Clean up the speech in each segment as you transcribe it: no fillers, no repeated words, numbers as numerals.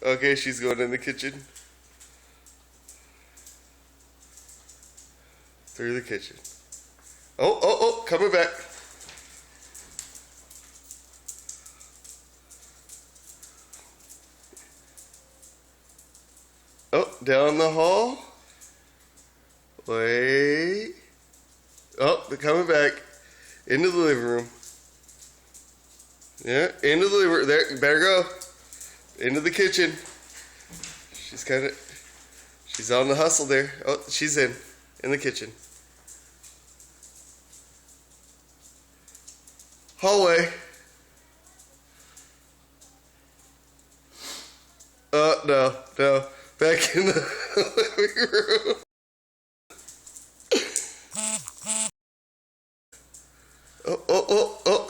Okay, she's going in the kitchen. Through the kitchen. Oh, coming back. Oh, down the hall. Wait. Oh, they're coming back. Into the living room. Yeah, into the living room. There, better go. Into the kitchen. She's on the hustle there. Oh, she's in the kitchen. Hallway. No. Back in the living room.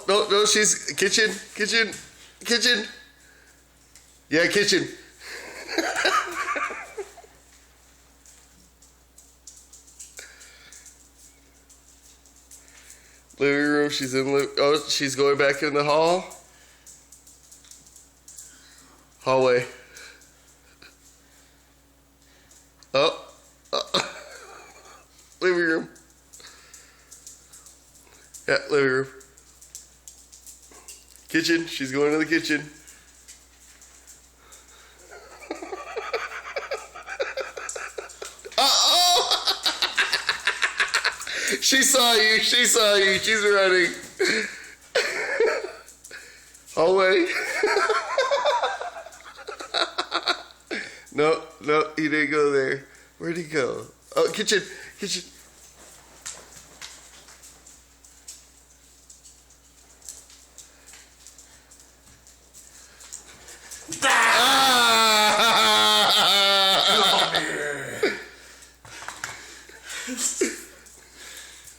No, she's kitchen. Yeah, kitchen. Living room, she's going back in the hall. Hallway. Living room. Yeah, living room. Kitchen, she's going to the kitchen. She saw you, she's running. Hallway. No, he didn't go there. Where'd he go? Oh, kitchen.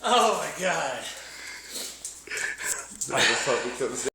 Oh my God. Now the puppy comes